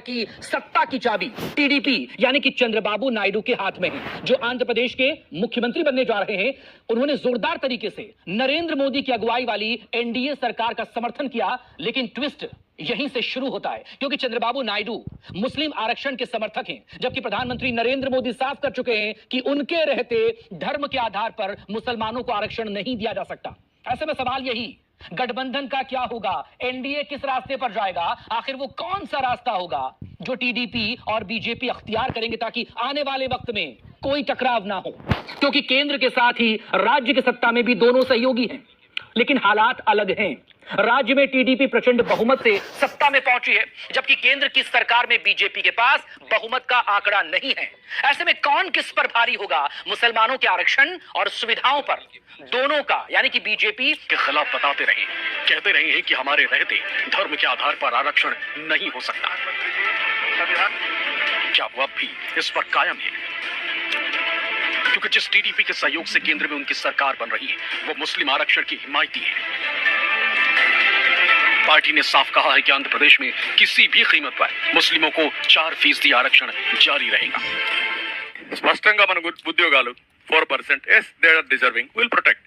कि सत्ता की चाबी टीडीपी यानी कि चंद्रबाबू नायडू के हाथ में है, जो आंध्र प्रदेश के मुख्यमंत्री बनने जा रहे हैं। उन्होंने जोरदार तरीके से नरेंद्र मोदी की अगुवाई वाली एनडीए सरकार का समर्थन किया, लेकिन ट्विस्ट यहीं से शुरू होता है, क्योंकि चंद्रबाबू नायडू मुस्लिम आरक्षण के समर्थक हैं, जबकि प्रधानमंत्री नरेंद्र मोदी साफ कर चुके हैं कि उनके रहते धर्म के आधार पर मुसलमानों को आरक्षण नहीं दिया जा सकता। ऐसे में सवाल यही, गठबंधन का क्या होगा? एनडीए किस रास्ते पर जाएगा? आखिर वो कौन सा रास्ता होगा जो टीडीपी और बीजेपी अख्तियार करेंगे ताकि आने वाले वक्त में कोई टकराव ना हो? क्योंकि केंद्र के साथ ही राज्य की सत्ता में भी दोनों सहयोगी हैं, लेकिन हालात अलग हैं। राज्य में टीडीपी प्रचंड बहुमत से सत्ता में पहुंची है, जबकि केंद्र की सरकार में बीजेपी के पास बहुमत का आंकड़ा नहीं है। ऐसे में कौन किस पर भारी होगा? मुसलमानों के आरक्षण और सुविधाओं पर दोनों का यानी कि बीजेपी के खिलाफ बताते रहे, कहते रहे हैं कि हमारे रहते धर्म के आधार पर आरक्षण नहीं हो सकता। क्या वो अब भी इस पर कायम है? क्योंकि जिस टीडीपी के सहयोग से केंद्र में उनकी सरकार बन रही है, वो मुस्लिम आरक्षण की हिमायती है। पार्टी ने साफ कहा है कि आंध्र प्रदेश में किसी भी कीमत पर मुस्लिमों को 4% आरक्षण जारी रहेगा। స్పష్టంగా మన ఉద్యోగాలు 4% as they are deserving will protect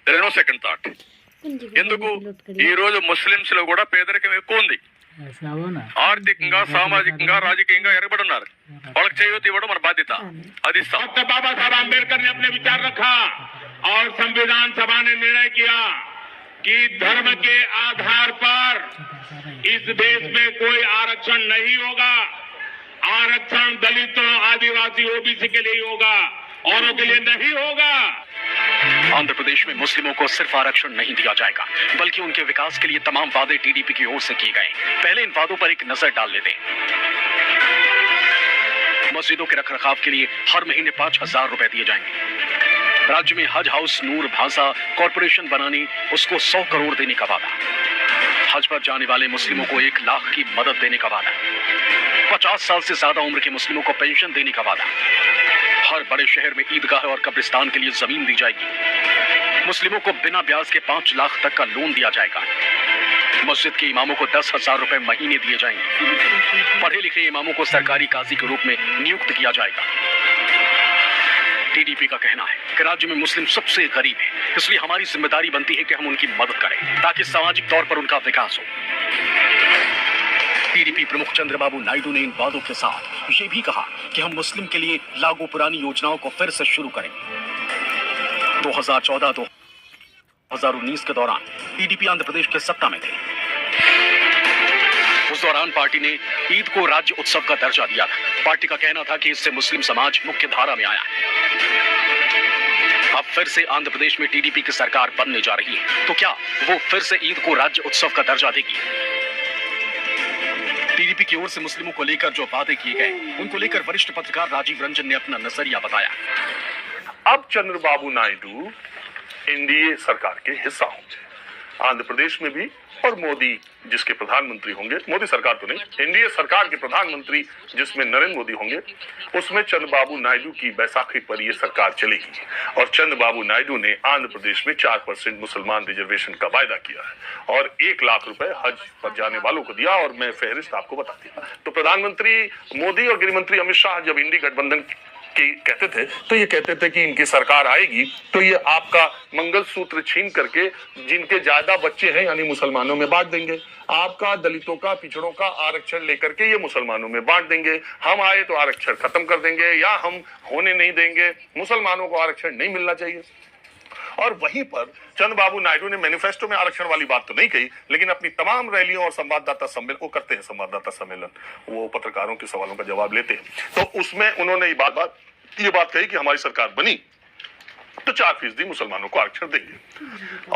there is no second thought. ఎందుకు ఈ రోజు ముస్లిమ్స్ లో కూడా పేదరికం ఎక్కువ ఉంది, ఆర్థికంగా సామాజికంగా రాజకీయంగా ఎరగబడి ఉన్నారు. వాళ్ళకి చేయూత ఇవ్వడం మన బాధ్యత. అది डॉक्टर बाबा साहब अम्बेडकर ने अपने विचार रखा और संविधान सभा ने निर्णय किया कि धर्म के आधार पर इस देश में कोई आरक्षण नहीं होगा। आरक्षण दलितों, आदिवासी, ओबीसी के लिए होगा, औरों के लिए नहीं होगा। आंध्र प्रदेश में मुस्लिमों को सिर्फ आरक्षण नहीं दिया जाएगा, बल्कि उनके विकास के लिए तमाम वादे टीडीपी की ओर से किए गए। पहले इन वादों पर एक नजर डाल लेते हैं। मस्जिदों के रखरखाव के लिए हर महीने 5,000 रुपए दिए जाएंगे। राज्य में हज हाउस नूर भाषा कॉरपोरेशन बनाने, उसको 100 करोड़ देने का वादा। हज पर जाने वाले मुस्लिमों को 1 लाख की मदद देने का वादा। 50 साल से ज्यादा उम्र के मुस्लिमों को पेंशन देने का वादा। हर बड़े शहर में ईदगाह और कब्रिस्तान के लिए जमीन दी जाएगी। मुस्लिमों को बिना ब्याज के 5 लाख तक का लोन दिया जाएगा। मस्जिद के इमामों को 10,000 रुपए महीने दिए जाएंगे। पढ़े लिखे इमामों को सरकारी काजी के रूप में नियुक्त किया जाएगा। टीडीपी का कहना है कि राज्य में मुस्लिम सबसे गरीब है, इसलिए हमारी जिम्मेदारी बनती है कि हम उनकी मदद करें ताकि सामाजिक तौर पर उनका विकास हो। टीडीपी प्रमुख चंद्रबाबू नायडू ने इन वादों के साथ ये भी कहा कि हम मुस्लिम के लिए लागू पुरानी योजनाओं को फिर से शुरू करेंगे। 2014-2019 के दौरान टीडीपी आंध्र प्रदेश के सत्ता में थे। उस दौरान पार्टी ने ईद को राज्य उत्सव का दर्जा दिया था। पार्टी का कहना था कि इससे मुस्लिम समाज मुख्य धारा में आया है। अब फिर से आंध्र प्रदेश में टीडीपी की सरकार बनने जा रही है, तो क्या वो फिर से ईद को राज्य उत्सव का दर्जा देगी? टीडीपी की ओर से मुस्लिमों को लेकर जो वादे किए गए, उनको लेकर वरिष्ठ पत्रकार राजीव रंजन ने अपना नजरिया बताया। अब चंद्रबाबू नायडू एनडीए सरकार के हिस्सा होंगे आंध्र प्रदेश में भी, और मोदी जिसके प्रधानमंत्री होंगे, मोदी सरकार तो नहीं, एनडीए सरकार के प्रधानमंत्री जिसमें नरेंद्र मोदी होंगे, उसमें चंद्रबाबू नायडू की बैसाखी पर यह सरकार चलेगी। और चंद्रबाबू नायडू ने आंध्र प्रदेश में 4% मुसलमान रिजर्वेशन का वायदा किया है और 1 लाख रुपए हज पर जाने वालों को दिया। और मैं फहरिस्त आपको बता दिया। तो प्रधानमंत्री मोदी और गृहमंत्री अमित शाह जब इंडी गठबंधन की कहते थे, तो ये कहते थे कि इनकी सरकार आएगी तो ये आपका मंगलसूत्र छीन करके जिनके ज्यादा बच्चे हैं यानी मुसलमानों में बांट देंगे, आपका दलितों का, पिछड़ों का आरक्षण लेकर के ये मुसलमानों में बांट देंगे। हम आए तो आरक्षण खत्म कर देंगे या हम होने नहीं देंगे, मुसलमानों को आरक्षण नहीं मिलना चाहिए। और वहीं पर चंद्रबाबू नायडू ने मैनिफेस्टो में आरक्षण वाली बात तो नहीं कही, लेकिन अपनी तमाम रैलियों और संवाददाता सम्मेलन वो करते हैं, संवाददाता सम्मेलन, वो पत्रकारों के सवालों का जवाब लेते हैं, तो उसमें उन्होंने ये बात कही कि हमारी सरकार बनी तो 4% मुसलमानों को आरक्षण देंगे।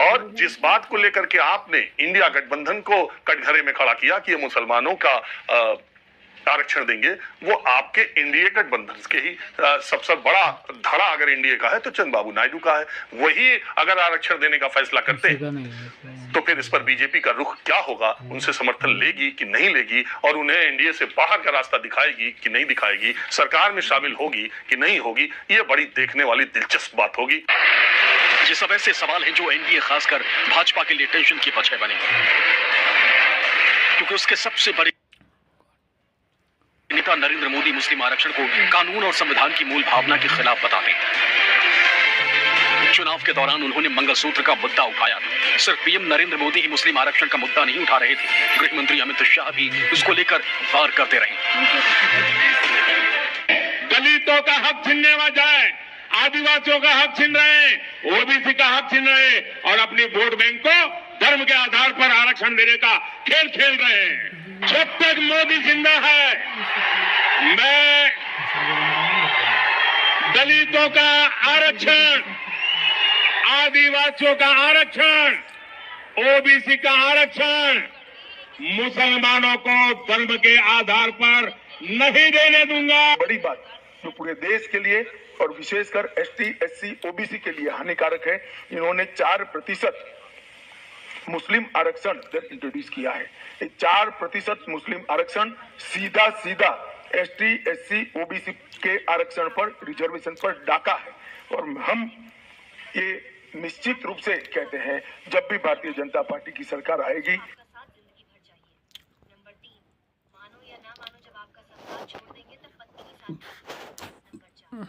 और जिस बात को लेकर के आपने इंडिया गठबंधन को कटघरे में खड़ा किया कि ये मुसलमानों का आरक्षण देंगे, वो आपके एनडीए गठबंधन के ही सबसे बड़ा धड़ा अगर एनडीए का है तो चंद्रबाबू नायडू का है। वही अगर आरक्षण देने का फैसला करते हैं तो फिर इस पर बीजेपी का रुख क्या होगा? उनसे समर्थन लेगी कि नहीं लेगी? और उन्हें एनडीए से बाहर का रास्ता दिखाएगी कि नहीं दिखाएगी? सरकार में शामिल होगी कि नहीं होगी? ये बड़ी देखने वाली दिलचस्प बात होगी। ये सब ऐसे सवाल हैं जो एनडीए खासकर भाजपा के लिए टेंशन की वजह बनेंगे, क्योंकि उसके सबसे बड़े नेता नरेंद्र मोदी मुस्लिम आरक्षण को कानून और संविधान की मूल भावना के खिलाफ बताते हैं। चुनाव के दौरान उन्होंने मंगलसूत्र का मुद्दा उठाया। सिर्फ पीएम नरेंद्र मोदी ही मुस्लिम आरक्षण का मुद्दा नहीं उठा रहे थे, गृह मंत्री अमित शाह भी इसको लेकर वार करते रहे। दलितों का हक छीनने में जाए, आदिवासियों का हक छीन रहे, ओबीसी का हक छीन रहे और अपनी वोट बैंक को धर्म के आधार पर आरक्षण देने का खेल खेल रहे हैं। जब तक मोदी जिंदा है, मैं दलितों का आरक्षण, आदिवासियों का आरक्षण, ओबीसी का आरक्षण, मुसलमानों को धर्म के आधार पर नहीं देने दूंगा। बड़ी बात जो पूरे देश के लिए और विशेषकर एसटी, एससी, ओबीसी के लिए हानिकारक है, इन्होंने 4% मुस्लिम आरक्षण दर इंट्रोड्यूस किया है। 4% मुस्लिम आरक्षण सीधा एसटी, एससी, ओबीसी के आरक्षण पर, रिजर्वेशन पर डाका है। और हम ये निश्चित रूप से कहते हैं, जब भी भारतीय जनता पार्टी की सरकार आएगी। नंबर 3, मानो या ना मानो, जब आपका संसार छोड़ देंगे तब पत्नी के साथ नंबर 4